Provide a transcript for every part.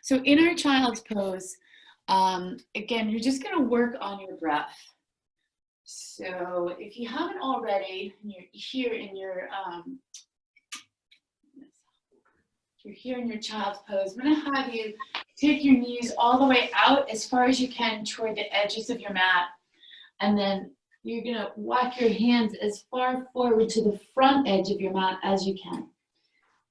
So in our child's pose, again, you're just going to work on your breath. So if you haven't already, you're here in your you're here in your child's pose. I'm going to have you take your knees all the way out as far as you can toward the edges of your mat, and then you're going to walk your hands as far forward to the front edge of your mat as you can.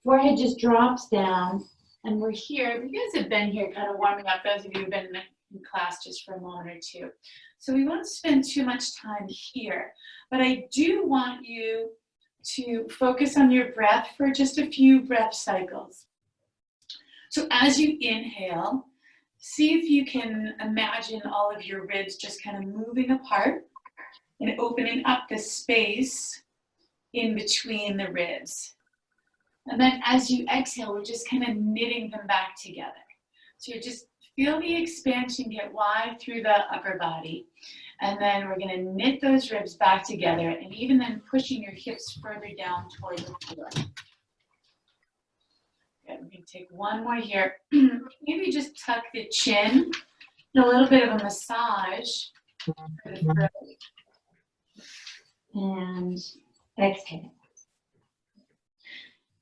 Forehead just drops down, and we're here. You guys have been here kind of warming up, those of you who've been in class just for a moment or two. So we won't spend too much time here, but I do want you to focus on your breath for just a few breath cycles. So as you inhale, see if you can imagine all of your ribs just kind of moving apart and opening up the space in between the ribs. And then as you exhale, we're just kind of knitting them back together. So you just feel the expansion get wide through the upper body. And then we're going to knit those ribs back together, and even then pushing your hips further down toward the floor. Good. We're going to take one more here. Maybe just tuck the chin, a little bit of a massage for the throat. And exhale.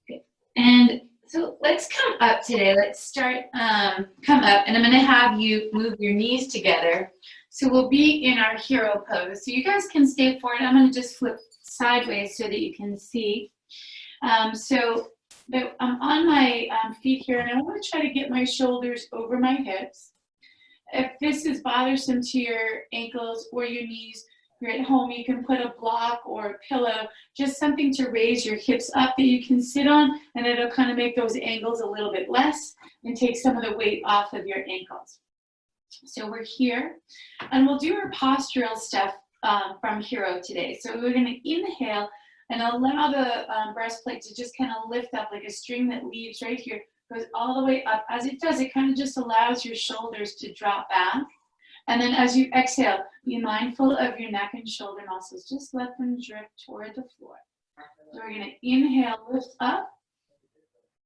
Good. And so let's come up today. Let's start, come up, and I'm going to have you move your knees together. So we'll be in our hero pose. So you guys can stay forward. I'm going to just flip sideways so that you can see. So I'm on my feet here, and I want to try to get my shoulders over my hips. If this is bothersome to your ankles or your knees, you're at home, you can put a block or a pillow, just something to raise your hips up that you can sit on, and it'll kind of make those angles a little bit less and take some of the weight off of your ankles. So we're here, and we'll do our postural stuff from hero today. So we're going to inhale and allow the breastplate to just kind of lift up like a string that leaves right here, goes all the way up. As it does, it kind of just allows your shoulders to drop back. And then as you exhale, be mindful of your neck and shoulder muscles. Just let them drift toward the floor. So we're going to inhale, lift up,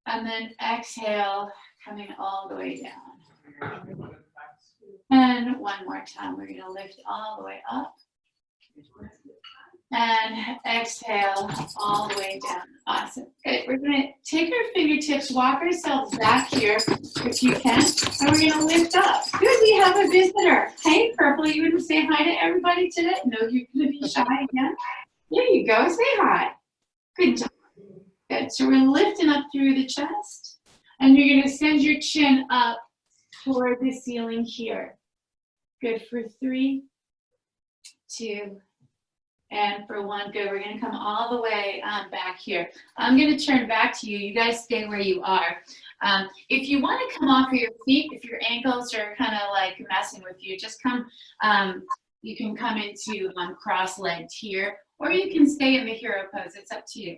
and then exhale, coming all the way down. And one more time, we're going to lift all the way up. And exhale all the way down. Awesome. Okay, we're going to take our fingertips, walk ourselves back here if you can, and we're going to lift up. Good, we have a visitor. Hey, Purple, you want to say hi to everybody today? No, you're going to be shy again? There you go, say hi. Good job. Good, so we're lifting up through the chest, and you're going to send your chin up toward the ceiling here. Good for 3, 2, and for 1. Good. We're going to come all the way back here. I'm going to turn back to you. You guys stay where you are. If you want to come off of your feet, if your ankles are kind of like messing with you, just come. You can come into cross-legged here, or you can stay in the hero pose. It's up to you.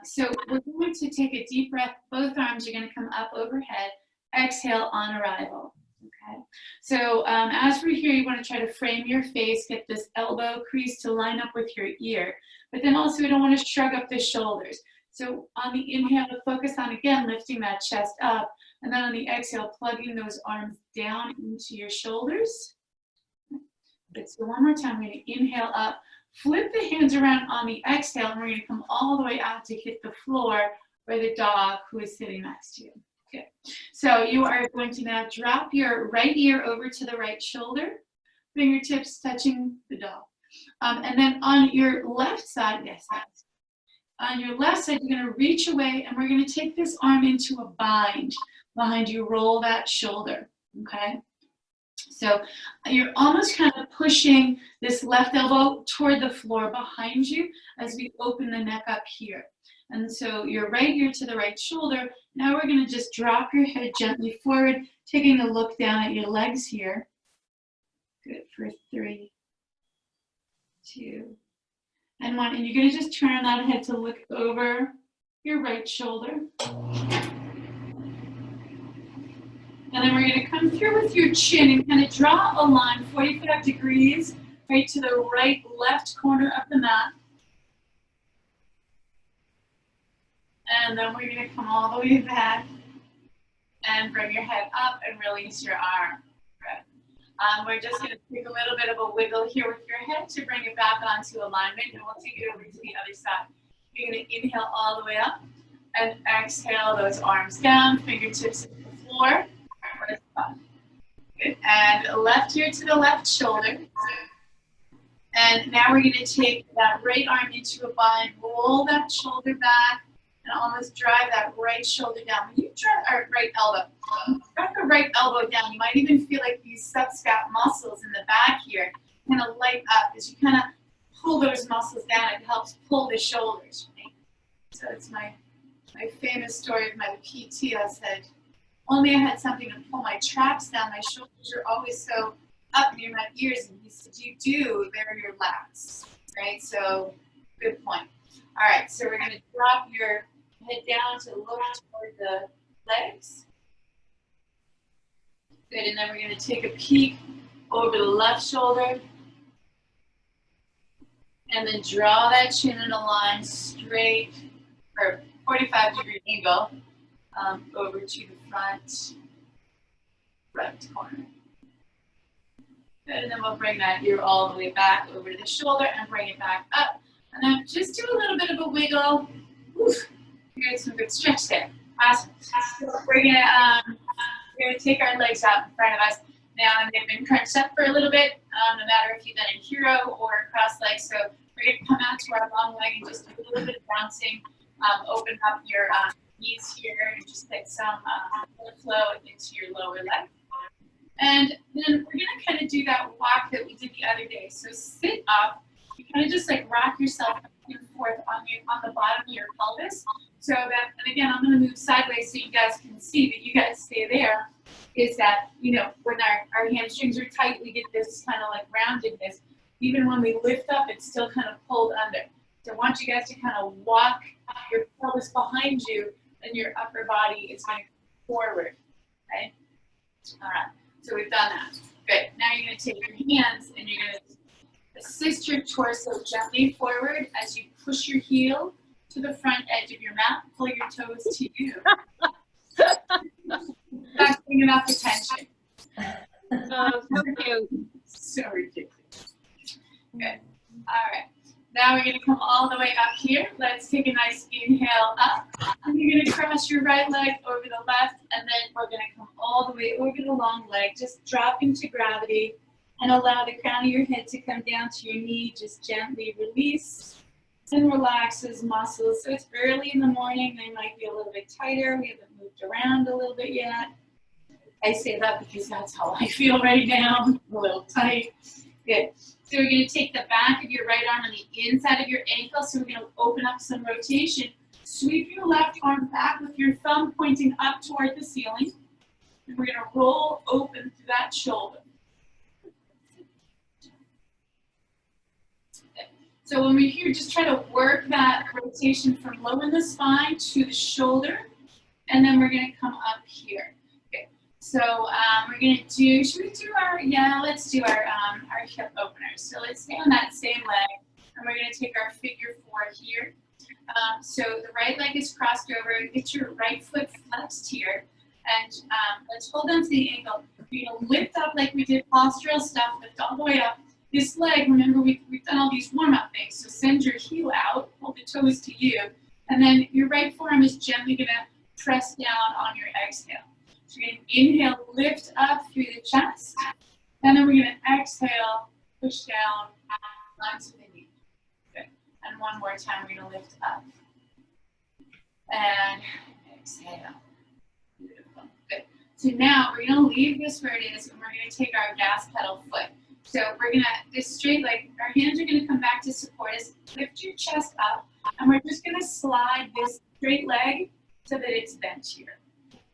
So we're going to take a deep breath. Both arms are going to come up overhead. Exhale on arrival. Okay. So as we're here, you want to try to frame your face, get this elbow crease to line up with your ear, but then also we don't want to shrug up the shoulders. So on the inhale, focus on, again, lifting that chest up, and then on the exhale, plugging those arms down into your shoulders. Good. So one more time, we're going to inhale up, flip the hands around on the exhale, and we're going to come all the way out to hit the floor or the dog who is sitting next to you. Good. So you are going to now drop your right ear over to the right shoulder, fingertips touching the dog. And then on your left side, yes, on your left side, you're going to reach away, and we're going to take this arm into a bind behind you. Roll that shoulder, okay? So you're almost kind of pushing this left elbow toward the floor behind you as we open the neck up here. And so your right ear to the right shoulder. Now we're going to just drop your head gently forward, taking a look down at your legs here. Good, for 3, 2, and 1. And you're going to just turn that head to look over your right shoulder. And then we're going to come through with your chin and kind of draw a line 45 degrees right to the right left corner of the mat. And then we're going to come all the way back. And and bring your head up and release your arm. Good. We're just going to take a little bit of a wiggle here with your head to bring it back onto alignment, and we'll take it over to the other side. You're going to inhale all the way up and exhale those arms down, fingertips to the floor. Good. And left ear to the left shoulder. And now we're going to take that right arm into a bind, roll that shoulder back, and almost drive that right shoulder down. When you drive our right elbow, drive the right elbow down, you might even feel like these subscap muscles in the back here kind of light up as you kind of pull those muscles down. It helps pull the shoulders. Right? So it's my famous story of my PT. I said, only I had something to pull my traps down. My shoulders are always so up near my ears. And he said, you do, they're your lats. Right? So good point. All right, so we're going to drop your head down to look toward the legs. Good, and then we're going to take a peek over the left shoulder. And then draw that chin in a line straight, or 45-degree angle, over to the front corner. Good, and then we'll bring that ear all the way back over to the shoulder and bring it back up. And then just do a little bit of a wiggle. Oof. You're getting some good stretch there. Awesome. So we're gonna take our legs out in front of us. Now, and they've been crunched up for a little bit, no matter if you've done a hero or cross leg. So we're gonna come out to our long leg and just do a little bit of bouncing. Open up your knees here and just get some blood flow into your lower leg. And then we're gonna kind of do that walk that we did the other day. So sit up. You kind of just like rock yourself back and forth on the bottom of your pelvis. So that, and again, I'm going to move sideways so you guys can see, but you guys stay there, is that, you know, when our hamstrings are tight, we get this kind of like roundedness. Even when we lift up, it's still kind of pulled under. So I want you guys to kind of walk your pelvis behind you, and your upper body is going to come forward, okay? All right, so we've done that. Good. Now you're going to take your hands and you're going to assist your torso gently forward as you push your heel to the front edge of your mat. Pull your toes to you. Not getting enough attention. Oh, so cute. So ridiculous. Good. All right. Now we're going to come all the way up here. Let's take a nice inhale up. And you're going to cross your right leg over the left, and then we're going to come all the way over the long leg. Just drop into gravity and allow the crown of your head to come down to your knee. Just gently release and relax those muscles. So it's early in the morning. They might be a little bit tighter. We haven't moved around a little bit yet. I say that because that's how I feel right now. A little tight. Good. So we're going to take the back of your right arm on the inside of your ankle. So we're going to open up some rotation. Sweep your left arm back with your thumb pointing up toward the ceiling. And we're going to roll open through that shoulder. So when we're here, just try to work that rotation from low in the spine to the shoulder. And then we're going to come up here. Okay. So we're going to do, should we do our, let's do our hip openers. So let's stay on that same leg. And we're going to take our figure 4 here. So the right leg is crossed over. Get your right foot flexed here. And let's hold on to the ankle. You're going to lift up like we did postural stuff, lift all the way up. This leg, remember, we've done all these warm-up things. So send your heel out, hold the toes to you. And then your right forearm is gently going to press down on your exhale. So you're going to inhale, lift up through the chest. And then we're going to exhale, push down onto the knee. Good. And one more time, we're going to lift up. And exhale. Beautiful. Good. So now we're going to leave this where it is, and we're going to take our gas pedal foot. So we're going to, this straight leg, our hands are going to come back to support us. Lift your chest up, and we're just going to slide this straight leg so that it's bent here.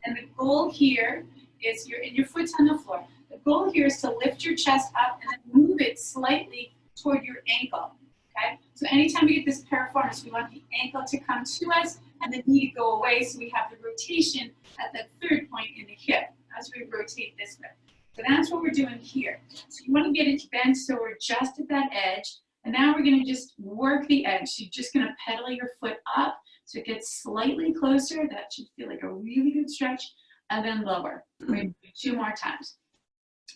And the goal here is, your foot's on the floor. The goal here is to lift your chest up and then move it slightly toward your ankle, okay? So anytime we get this piriformis, we want the ankle to come to us and the knee to go away, so we have the rotation at the third point in the hip as we rotate this way. So that's what we're doing here. So you want to get it bent so we're just at that edge. And now we're going to just work the edge. So you're just going to pedal your foot up so it gets slightly closer. That should feel like a really good stretch. and then lower. We're gonna do 2 more times.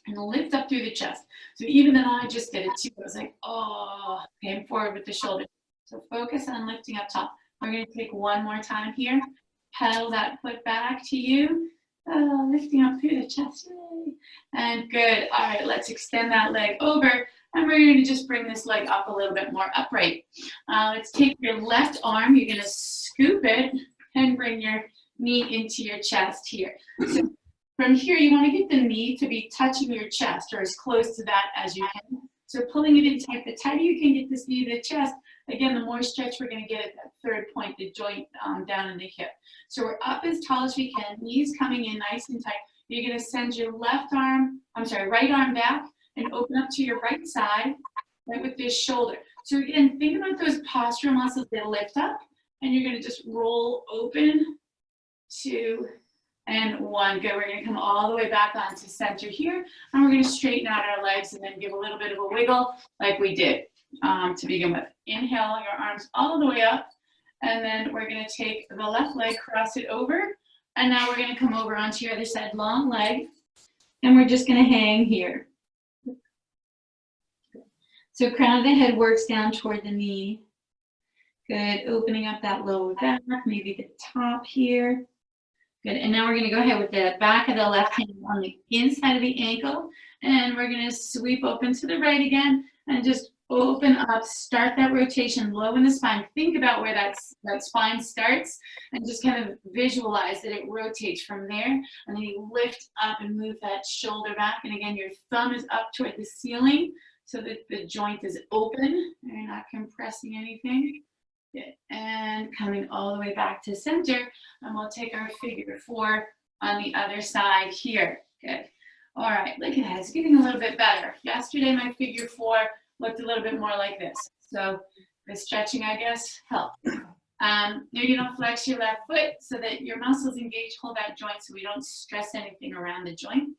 And lift up through the chest. So even though I just did it too, I was like, oh, came forward with the shoulders. So focus on lifting up top. We're gonna take 1 more time here. Pedal that foot back to you. Lifting up through the chest. Yay. And good. All right, let's extend that leg over. And we're gonna just bring this leg up a little bit more upright. Let's take your left arm. You're gonna scoop it and bring your knee into your chest here. So from here, you want to get the knee to be touching your chest or as close to that as you can. So pulling it in tight, the tighter you can get this knee to the chest, again, the more stretch we're going to get at that third point, the joint down in the hip. So we're up as tall as we can, knees coming in nice and tight. You're going to send your right arm back and open up to your right side, right with this shoulder. So again, think about those postural muscles that lift up, and you're going to just roll open, 2, and 1. Good. We're going to come all the way back onto center here, and we're going to straighten out our legs and then give a little bit of a wiggle like we did to begin with. Inhale your arms all the way up, and then we're going to take the left leg, cross it over, and now we're going to come over onto your other side, long leg, and we're just going to hang here. So crown of the head works down toward the knee. Good. Opening up that lower back, maybe the top here. Good, and now we're gonna go ahead with the back of the left hand on the inside of the ankle, and we're gonna sweep open to the right again, and just open up, start that rotation low in the spine. Think about where that spine starts, and just kind of visualize that it rotates from there, and then you lift up and move that shoulder back, and again, your thumb is up toward the ceiling, so that the joint is open, and you're not compressing anything. Good. And coming all the way back to center, and we'll take our figure 4 on the other side here. Good. All right, look at that, it's getting a little bit better. Yesterday, my figure 4 looked a little bit more like this. So the stretching, I guess, helped. You're gonna flex your left foot so that your muscles engage, hold that joint so we don't stress anything around the joint.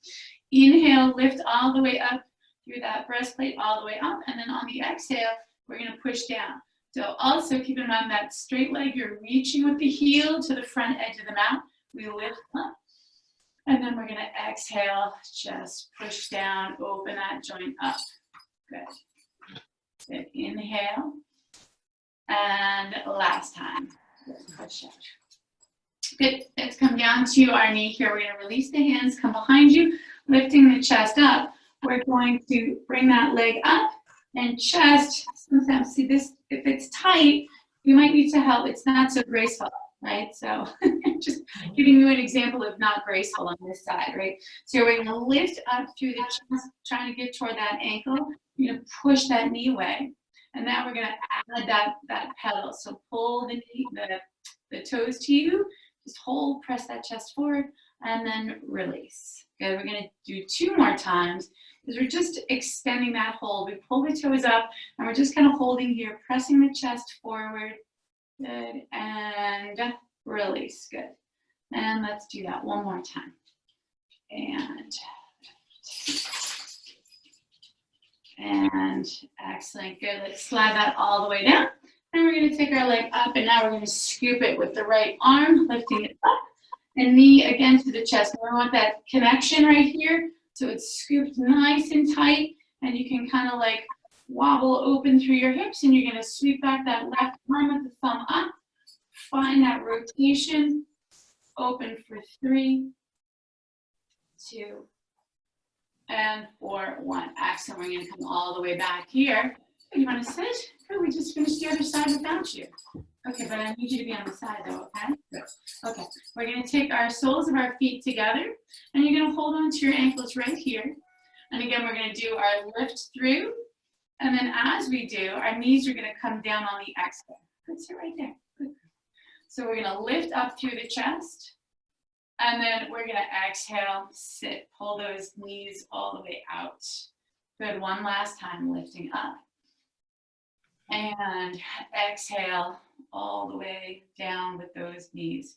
Inhale, lift all the way up through that breastplate, all the way up, and then on the exhale, we're gonna push down. So also keep in mind that straight leg, you're reaching with the heel to the front edge of the mat. We lift up, and then we're gonna exhale, just push down, open that joint up. Good. Good. Inhale, and last time, push out. Good, let's come down to our knee here. We're gonna release the hands, come behind you, lifting the chest up. We're going to bring that leg up, and chest, sometimes, see this, if it's tight, you might need to help. It's not so graceful, right? So just giving you an example of not graceful on this side, right? So we're gonna lift up through the chest, trying to get toward that ankle. You're gonna push that knee away. And now we're gonna add that pedal. So pull the knee, the toes to you, just hold, press that chest forward, and then release. Good, we're gonna do 2 more times, because we're just extending that hold. We pull the toes up, and we're just kind of holding here, pressing the chest forward. Good, and release. Good. And let's do that 1 more time. And excellent. Good. Let's slide that all the way down. And we're going to take our leg up, and now we're going to scoop it with the right arm, lifting it up, and knee again to the chest. We want that connection right here. So it's scooped nice and tight, and you can kind of like wobble open through your hips, and you're gonna sweep back that left arm with the thumb up, find that rotation, open for 3, 2, and 4, 1. Excellent, we're gonna come all the way back here. You wanna sit? Good, we just finished the other side without you. Okay, but I need you to be on the side though, okay? Good. Okay, we're gonna take our soles of our feet together, and you're gonna hold on to your ankles right here. And again, we're gonna do our lift through, and then as we do, our knees are gonna come down on the exhale. Good, sit right there. Good. So we're gonna lift up through the chest, and then we're gonna exhale, sit, pull those knees all the way out. Good, 1 last time, lifting up. And exhale all the way down with those knees.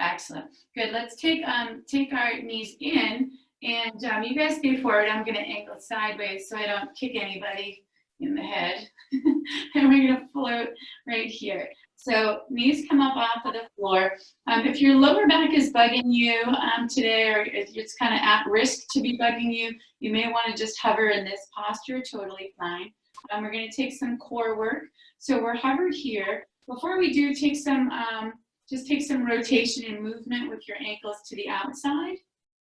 Excellent. Good. Let's take our knees in, and you guys stay forward. I'm going to ankle sideways so I don't kick anybody in the head. And we're going to float right here. So knees come up off of the floor. If your lower back is bugging you today, or it's kind of at risk to be bugging you, you may want to just hover in this posture, totally fine. We're going to take some core work. So we're hovered here. Before we do, take some, just take some rotation and movement with your ankles to the outside,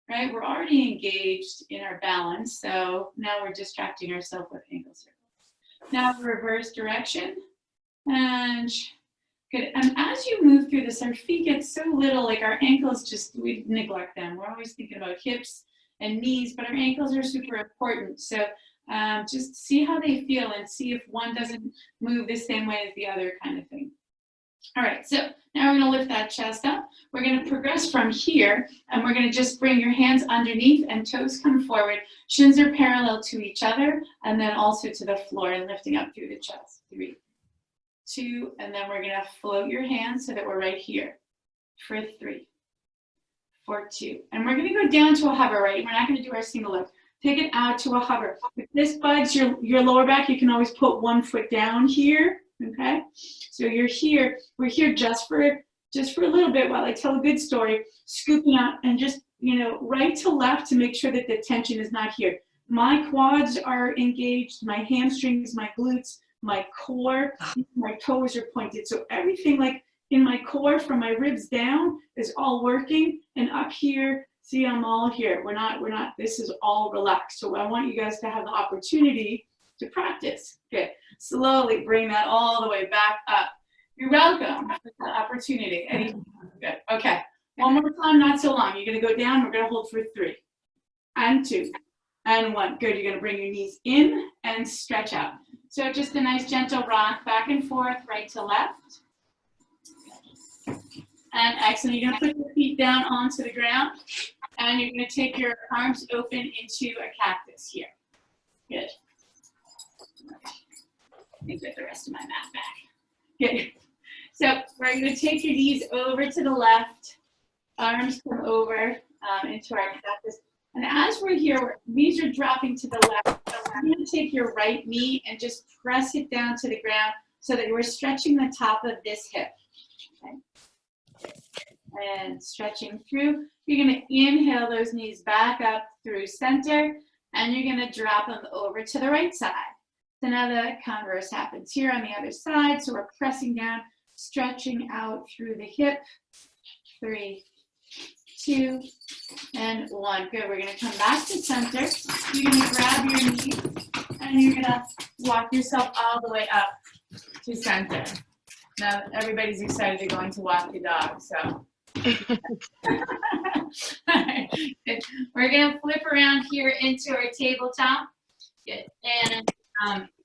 right? We're already engaged in our balance, so now we're distracting ourselves with ankle circles. Now reverse direction, and good. And as you move through this, our feet get so little, like our ankles just, we neglect them. We're always thinking about hips and knees, but our ankles are super important. So just see how they feel and see if one doesn't move the same way as the other, kind of thing. All right, so now we're gonna lift that chest up. We're gonna progress from here, and we're gonna just bring your hands underneath and toes come forward. Shins are parallel to each other, and then also to the floor and lifting up through the chest. 3, 2, and then we're gonna float your hands so that we're right here for 3, for 2. And we're gonna go down to a hover, right? We're not gonna do our single lift. Take it out to a hover. If this bugs your lower back, you can always put one foot down here, okay? So you're here, we're here just for a little bit while I tell a good story, scooping out and just, you know, right to left to make sure that the tension is not here. My quads are engaged, my hamstrings, my glutes, my core, my toes are pointed. So everything like in my core from my ribs down is all working, and up here, see, I'm all here. We're not, this is all relaxed. So I want you guys to have the opportunity to practice. Good. Slowly bring that all the way back up. You're welcome for the opportunity. Good. Okay. One more time, not so long. You're going to go down. We're going to hold for 3 and 2 and 1. Good. You're going to bring your knees in and stretch out. So just a nice gentle rock back and forth, right to left. And excellent. You're going to put your feet down onto the ground, and you're going to take your arms open into a cactus here. Good. Let me get the rest of my mat back. Good. So we're going to take your knees over to the left, arms come over into our cactus. And as we're here, knees are dropping to the left. So we're going to take your right knee and just press it down to the ground so that we're stretching the top of this hip. Okay. And stretching through. You're going to inhale those knees back up through center, and you're going to drop them over to the right side. So now the converse happens here on the other side. So we're pressing down, stretching out through the hip. 3, 2, and 1. Good. We're going to come back to center. You're going to grab your knee, and you're going to walk yourself all the way up to center. Now everybody's excited they're going to walk the dog, so. We're going to flip around here into our tabletop. Good. And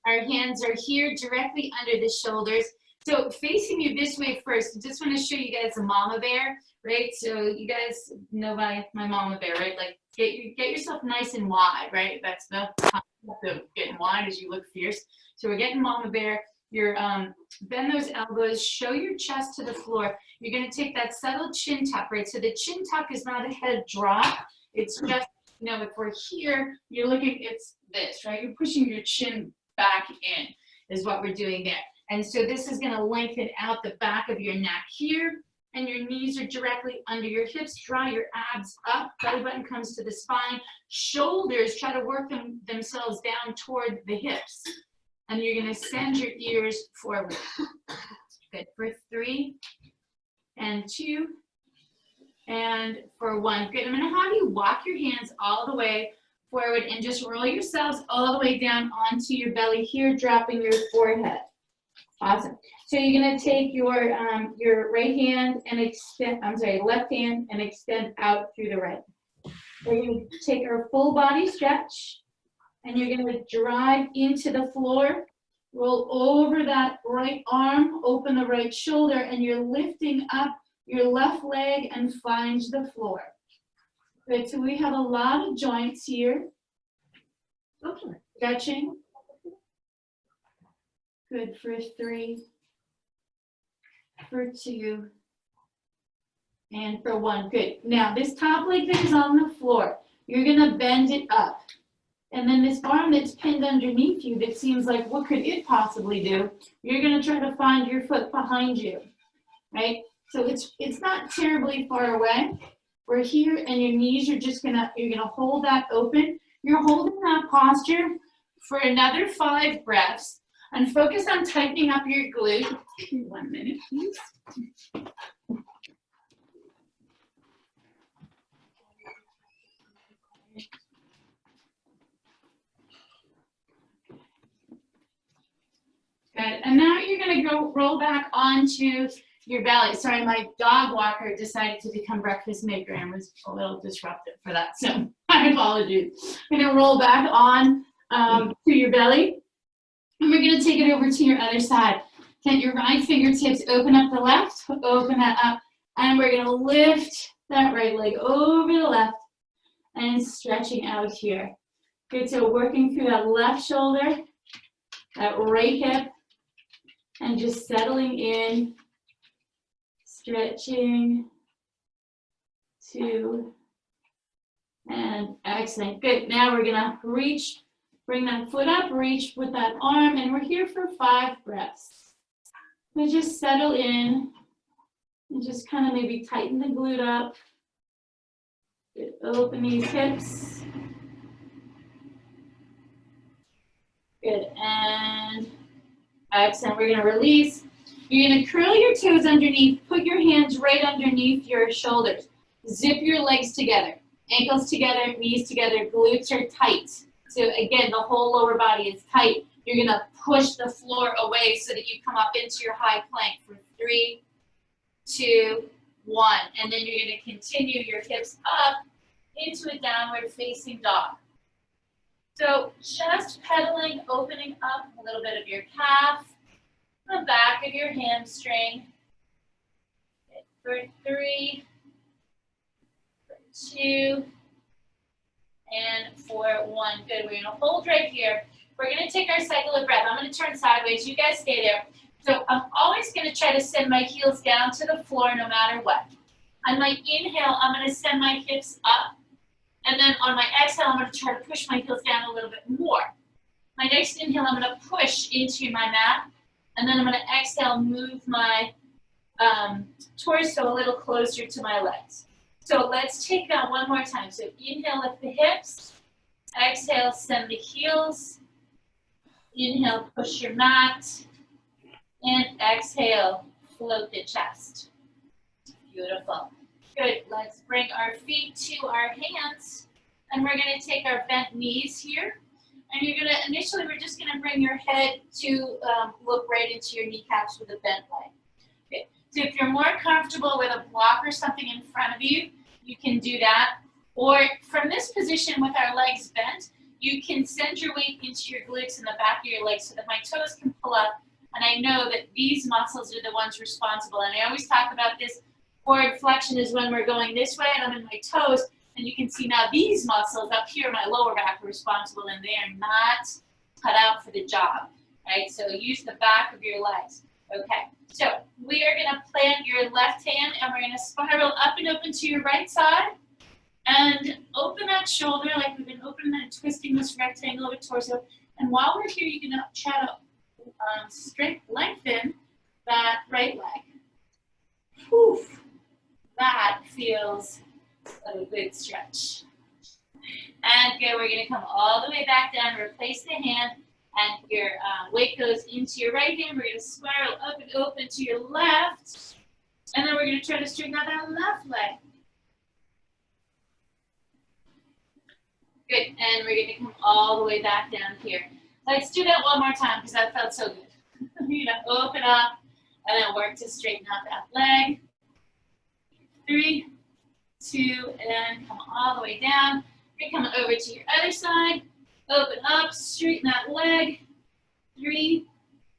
our hands are here directly under the shoulders. So facing you this way first, I just want to show you guys a mama bear, right? So you guys know my mama bear, right? Like get yourself nice and wide, right? That's the concept of getting wide as you look fierce. So we're getting mama bear. You're bend those elbows, show your chest to the floor. You're going to take that subtle chin tuck, right? So the chin tuck is not a head drop. It's just, you know, if we're here, you're looking, it's this, right? You're pushing your chin back in is what we're doing there. And so this is going to lengthen out the back of your neck here, and your knees are directly under your hips. Draw your abs up, belly button comes to the spine. Shoulders try to work themselves down toward the hips. And you're going to send your ears forward. Good. For 3 and 2 and for 1. Good. I'm going to have you walk your hands all the way forward and just roll yourselves all the way down onto your belly here, dropping your forehead. Awesome. So you're going to take your right hand and extend, left hand and extend out through the right. We're going to take our full body stretch. And you're going to drive into the floor, roll over that right arm, open the right shoulder, and you're lifting up your left leg and find the floor. Good, so we have a lot of joints here. Stretching. Good for 3, for 2, and for 1. Good. Now this top leg that is on the floor, you're going to bend it up. And then this arm that's pinned underneath you that seems like, what could it possibly do? You're gonna try to find your foot behind you, right? So it's not terribly far away. We're here and your knees are just you're gonna hold that open. You're holding that posture for another 5 breaths and focus on tightening up your glute. 1 minute, please. Good, and now you're gonna go roll back onto your belly. Sorry, my dog walker decided to become breakfast maker and was a little disruptive for that, so my apologies. I'm gonna roll back on to your belly, and we're gonna take it over to your other side. Get your right fingertips, open up the left, open that up, and we're gonna lift that right leg over the left and stretching out here. Good, so working through that left shoulder, that right hip, and just settling in, stretching, 2, and excellent. Good, now we're gonna reach, bring that foot up, reach with that arm, and we're here for 5 breaths. So just settle in, and just kind of maybe tighten the glute up. Good, open these hips. Good, and excellent, we're gonna release. You're gonna curl your toes underneath, put your hands right underneath your shoulders. Zip your legs together, ankles together, knees together, glutes are tight. So again, the whole lower body is tight. You're gonna push the floor away so that you come up into your high plank for 3, 2, 1. And then you're gonna continue your hips up into a downward facing dog. So just pedaling, opening up a little bit of your calf, the back of your hamstring. For 3, for 2, and for 1. Good, we're gonna hold right here. We're gonna take our cycle of breath. I'm gonna turn sideways, you guys stay there. So I'm always gonna try to send my heels down to the floor no matter what. On my inhale, I'm gonna send my hips up. And then on my exhale, I'm gonna try to push my heels down a little bit more. My next inhale, I'm gonna push into my mat. And then I'm gonna exhale, move my torso a little closer to my legs. So let's take that one more time. So inhale, lift the hips. Exhale, send the heels. Inhale, push your mat. And exhale, float the chest. Beautiful. Good, let's bring our feet to our hands. And we're gonna take our bent knees here. And you're gonna, initially, we're just gonna bring your head to look right into your kneecaps with a bent leg. Okay. So if you're more comfortable with a block or something in front of you, you can do that. Or from this position with our legs bent, you can send your weight into your glutes in the back of your legs so that my toes can pull up. And I know that these muscles are the ones responsible. And I always talk about this. Forward flexion is when we're going this way and I'm in my toes. And you can see now these muscles up here, my lower back, are responsible, and they are not cut out for the job, right? So use the back of your legs. Okay, so we are gonna plant your left hand and we're gonna spiral up and open to your right side and open that shoulder like we've been opening and twisting this rectangle of a torso. And while we're here, you can try to lengthen that right leg. Whew, that feels a good stretch. And good, we're gonna come all the way back down, replace the hand, and your weight goes into your right hand. We're gonna spiral up and open to your left, and then we're gonna try to straighten out that left leg. Good, and we're gonna come all the way back down here. Let's do that one more time, because that felt so good. You're gonna open up, and then work to straighten out that leg. 3, 2, and come all the way down. You're coming over to your other side. Open up, straighten that leg. 3,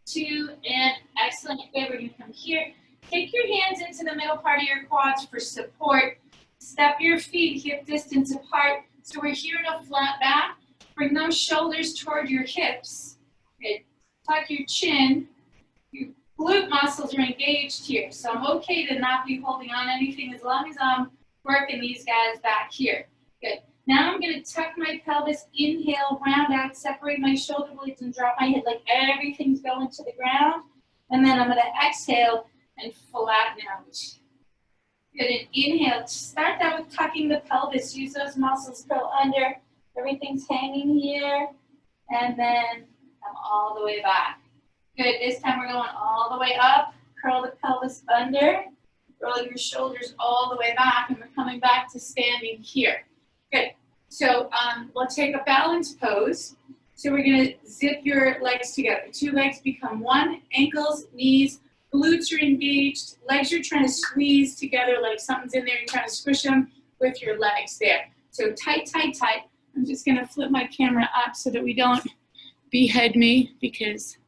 2, and excellent. Good, we're gonna come here. Take your hands into the middle part of your quads for support. Step your feet hip distance apart. So we're here in a flat back. Bring those shoulders toward your hips. Good. Tuck your chin. Your glute muscles are engaged here. So I'm okay to not be holding on anything as long as I'm working these guys back here. Good. Now I'm gonna tuck my pelvis, inhale, round out, separate my shoulder blades and drop my head like everything's going to the ground. And then I'm gonna exhale and flatten out. Good, and inhale, start that with tucking the pelvis, use those muscles, curl under, everything's hanging here. And then come all the way back. Good, this time we're going all the way up, curl the pelvis under, roll your shoulders all the way back, and we're coming back to standing here. Good, so we'll take a balance pose. So we're gonna zip your legs together. Two legs become one, ankles, knees, glutes are engaged, legs you're trying to squeeze together like something's in there, you're trying to squish them with your legs there. So tight, tight, tight. I'm just gonna flip my camera up so that we don't behead me, because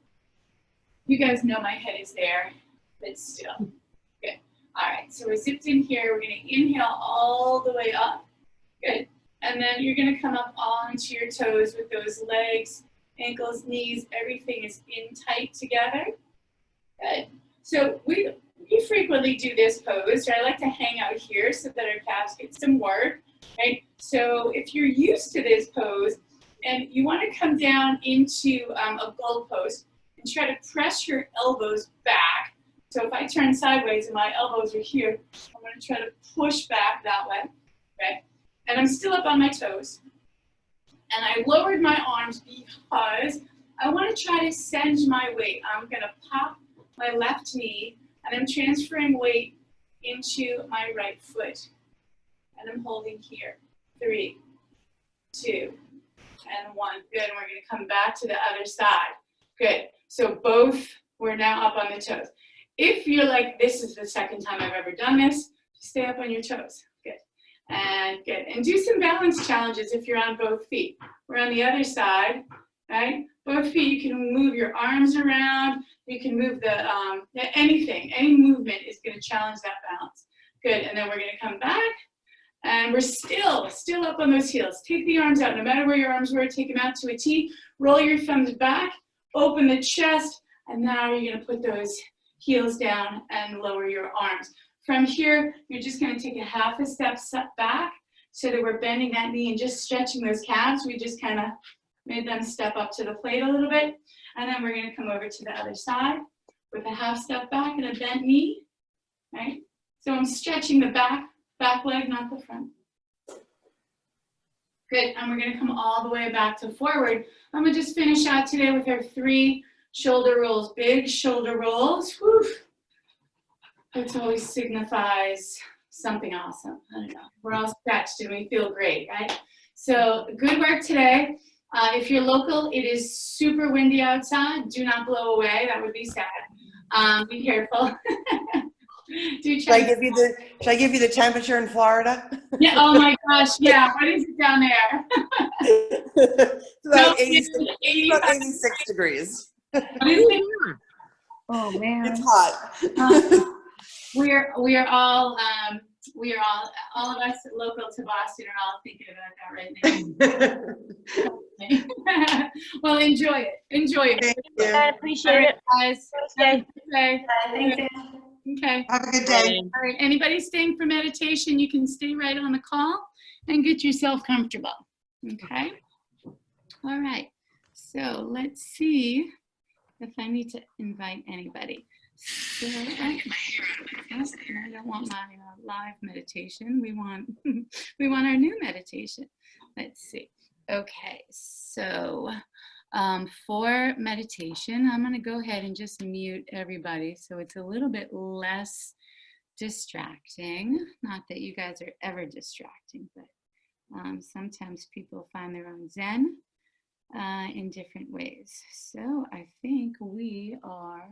you guys know my head is there, but still. Good. All right, so we're zipped in here. We're gonna inhale all the way up. Good. And then you're gonna come up onto your toes with those legs, ankles, knees, everything is in tight together. Good. So we frequently do this pose, right? I like to hang out here so that our calves get some work, right? So if you're used to this pose and you want to come down into a goal pose and try to press your elbows back. So if I turn sideways and my elbows are here, I'm going to try to push back that way, okay? And I'm still up on my toes. And I lowered my arms because I want to try to send my weight. I'm going to pop my left knee, and I'm transferring weight into my right foot. And I'm holding here. 3, 2, and 1. Good, and we're gonna come back to the other side. Good, so both, we're now up on the toes. If you're like, this is the second time I've ever done this, stay up on your toes. Good, and good. And do some balance challenges if you're on both feet. We're on the other side, right? Both feet, you can move your arms around, you can move the, anything, any movement is gonna challenge that balance. Good, and then we're gonna come back, and we're still up on those heels. Take the arms out, no matter where your arms were, take them out to a T, roll your thumbs back, open the chest, and now you're gonna put those heels down and lower your arms. From here, you're just gonna take a half a step back so that we're bending that knee and just stretching those calves. We just kind of made them step up to the plate a little bit. And then we're gonna come over to the other side with a half step back and a bent knee, right? So I'm stretching the back leg, not the front. Good, and we're gonna come all the way back to forward. I'm gonna just finish out today with our 3 shoulder rolls, big shoulder rolls. Whew. It always signifies something awesome. I don't know, we're all stretched and we feel great, right? So good work today. If you're local, it is super windy outside. Do not blow away, that would be sad. Be careful. Should I give you the temperature in Florida? Yeah, oh my gosh, yeah. What is it down there? It's about 86 degrees. What is it? Oh man. It's hot. We are all of us local to Boston are all thinking about that right now. Well, enjoy it. Thank you. I appreciate it. Guys. Okay. Okay. Thank you. Okay. Have a good day. All right. Anybody staying for meditation, you can stay right on the call and get yourself comfortable. Okay. All right. So let's see if I need to invite anybody. So, I don't want my live meditation. We want our new meditation. Let's see. Okay, so for meditation, I'm going to go ahead and just mute everybody so it's a little bit less distracting. Not that you guys are ever distracting, but sometimes people find their own zen in different ways. So I think we are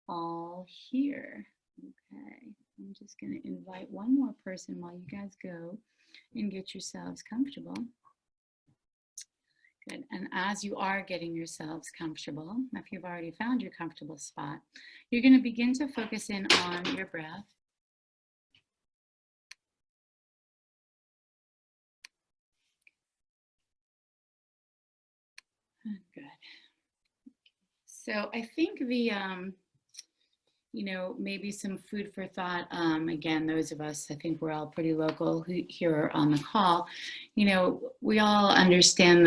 all here. Okay, I'm just going to invite one more person while you guys go and get yourselves comfortable. Good, and as you are getting yourselves comfortable, if you've already found your comfortable spot, you're going to begin to focus in on your breath. Good. So I think maybe some food for thought. Again, those of us, I think we're all pretty local here on the call. We all understand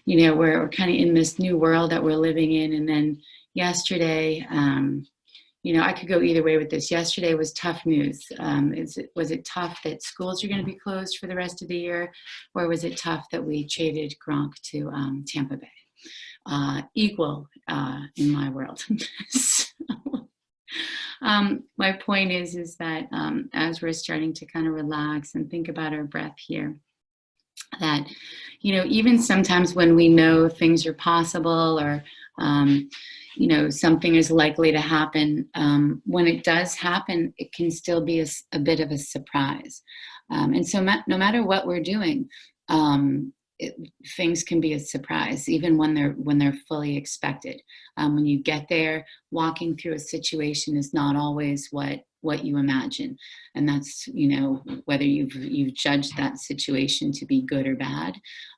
we're kind of in this new world that we're living in. And then yesterday, I could go either way with this. Yesterday was tough news. Was it tough that schools are going to be closed for the rest of the year? Or was it tough that we traded Gronk to Tampa Bay? Equal in my world. My point is that as we're starting to kind of relax and think about our breath here, that, even sometimes when we know things are possible or, something is likely to happen, when it does happen, it can still be a bit of a surprise. And so no matter what we're doing, things can be a surprise, even when they're fully expected. When you get there, walking through a situation is not always what you imagine, and that's whether you've judged that situation to be good or bad.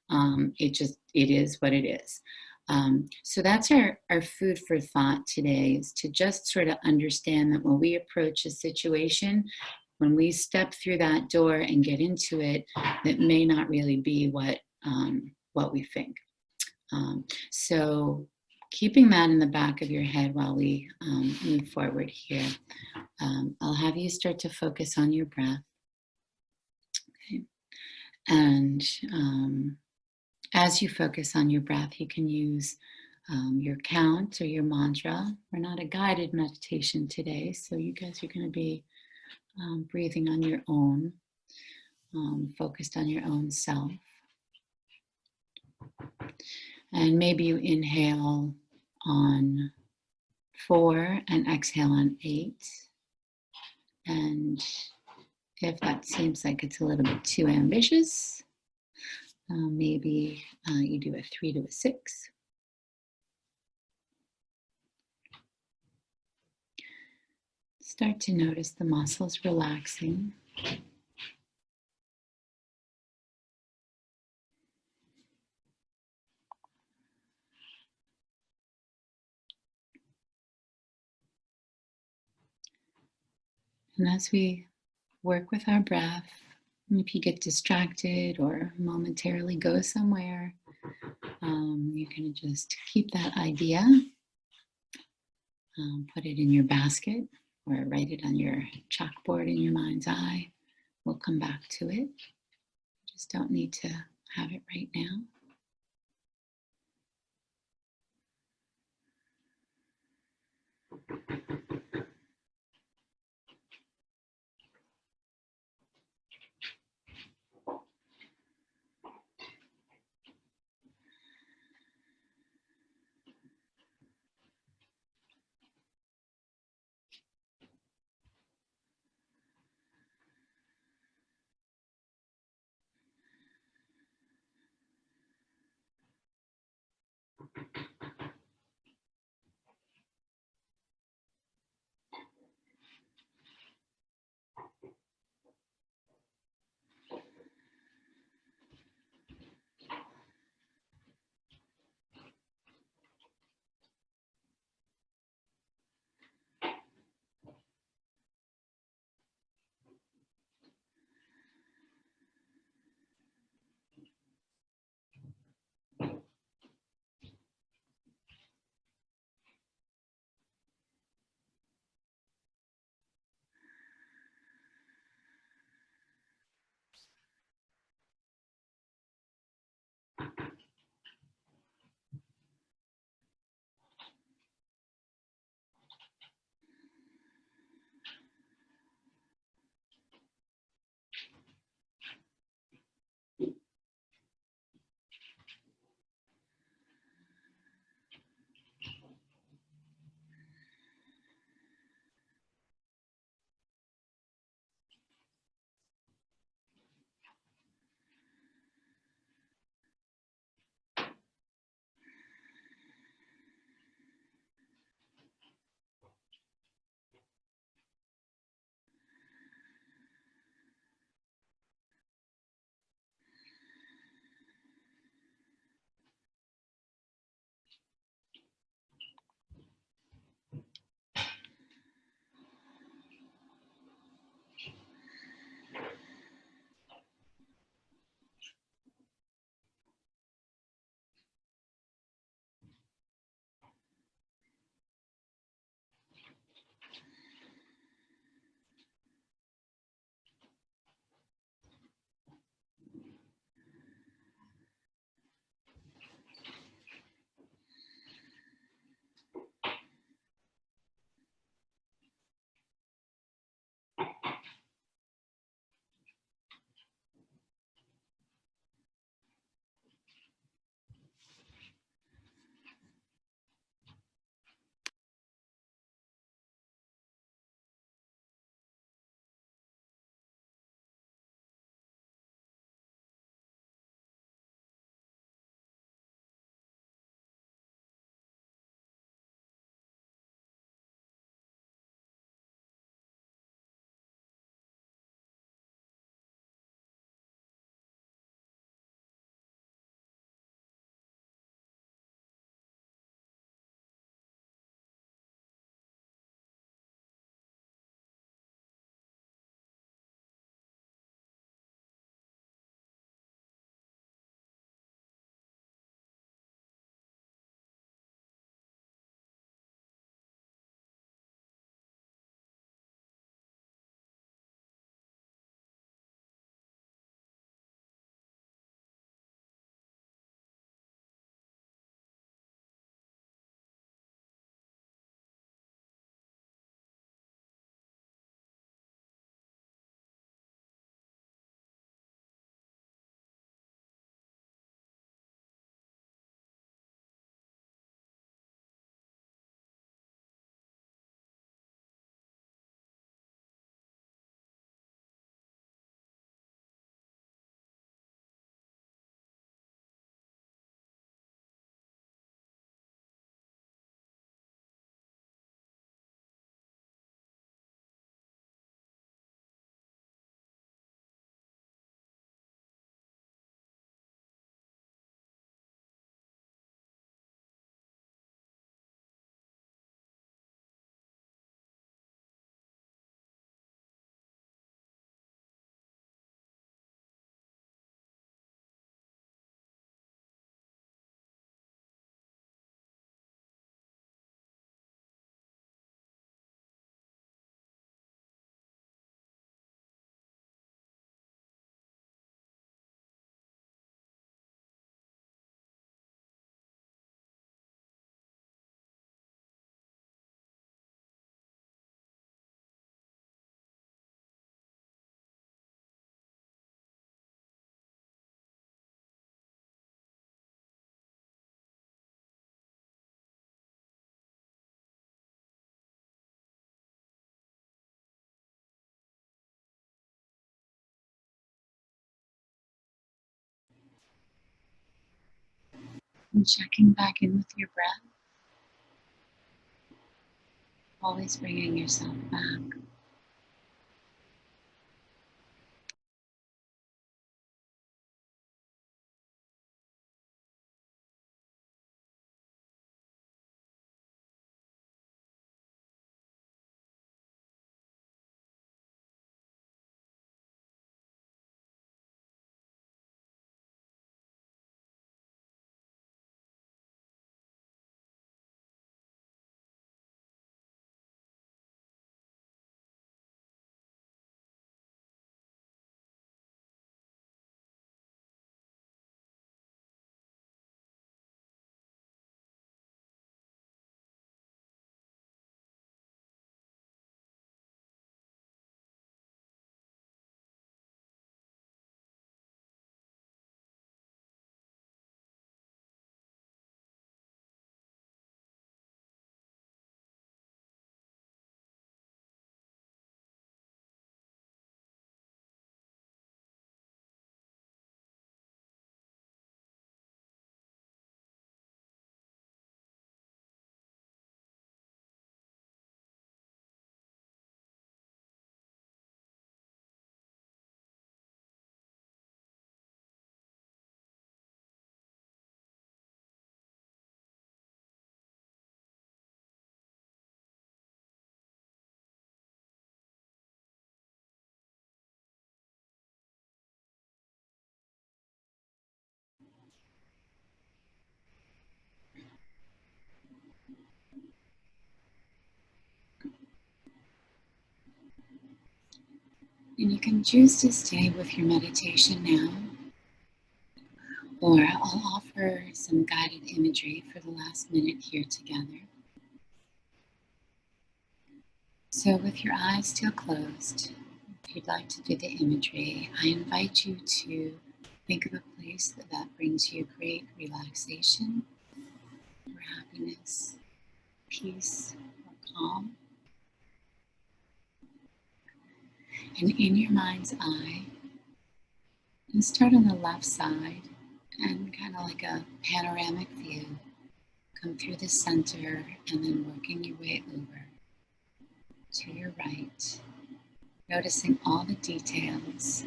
It is what it is. So that's our food for thought today, is to just sort of understand that when we approach a situation, when we step through that door and get into it, it may not really be what we think. So keeping that in the back of your head while we move forward here, I'll have you start to focus on your breath. Okay. And as you focus on your breath, you can use your count or your mantra. We're not a guided meditation today, so you guys are going to be breathing on your own, focused on your own self. And maybe you inhale on 4 and exhale on 8. And if that seems like it's a little bit too ambitious, maybe you do a 3 to a 6. Start to notice the muscles relaxing. And as we work with our breath, if you get distracted or momentarily go somewhere, you can just keep that idea, put it in your basket or write it on your chalkboard in your mind's eye. We'll come back to it. Just don't need to have it right now. And checking back in with your breath. Always bringing yourself back. And you can choose to stay with your meditation now, or I'll offer some guided imagery for the last minute here together. So with your eyes still closed, if you'd like to do the imagery, I invite you to think of a place that brings you great relaxation, or happiness, peace, or calm. And in your mind's eye, you start on the left side and kind of like a panoramic view, come through the center and then working your way over to your right, noticing all the details,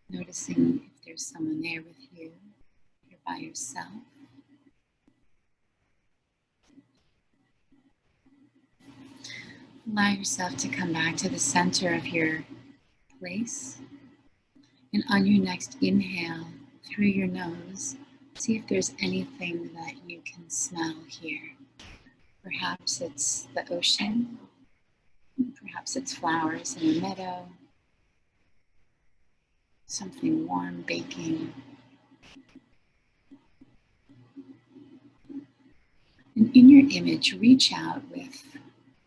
noticing if there's someone there with you, if you're by yourself. Allow yourself to come back to the center of your place. And on your next inhale through your nose, see if there's anything that you can smell here. Perhaps it's the ocean, perhaps it's flowers in a meadow, something warm baking. And in your image, reach out with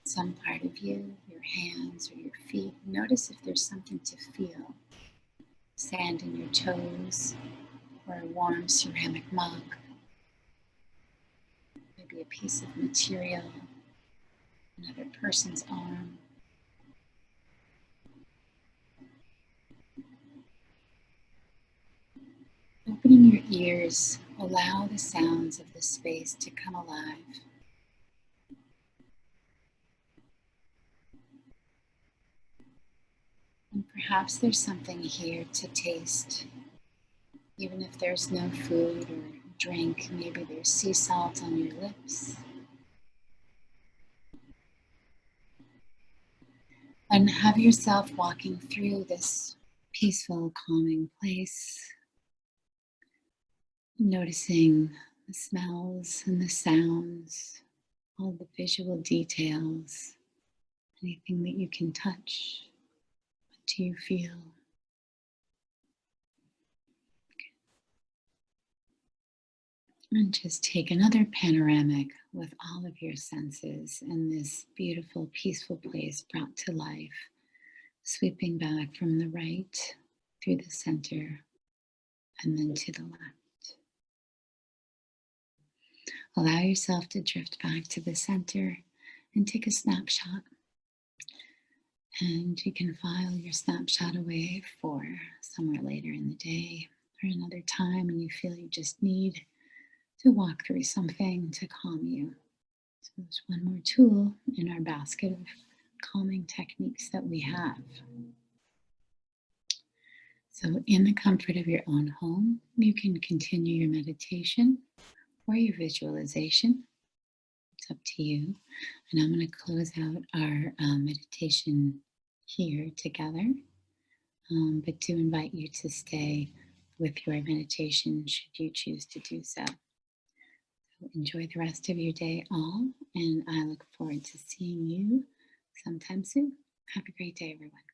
some part of you, your hands or your feet. Notice if there's something to feel. Sand in your toes, or a warm ceramic mug. Maybe a piece of material, another person's arm. Opening your ears, allow the sounds of the space to come alive. And perhaps there's something here to taste. Even if there's no food or drink, maybe there's sea salt on your lips. And have yourself walking through this peaceful, calming place, noticing the smells and the sounds, all the visual details, anything that you can touch. What do you feel? And just take another panoramic with all of your senses in this beautiful, peaceful place brought to life, sweeping back from the right through the center and then to the left. Allow yourself to drift back to the center and take a snapshot. And you can file your snapshot away for somewhere later in the day or another time when you feel you just need to walk through something to calm you. So there's one more tool in our basket of calming techniques that we have. So in the comfort of your own home, you can continue your meditation or your visualization. It's up to you. And I'm going to close out our meditation here together. But do invite you to stay with your meditation should you choose to do so. So enjoy the rest of your day all, and I look forward to seeing you sometime soon. Have a great day, everyone.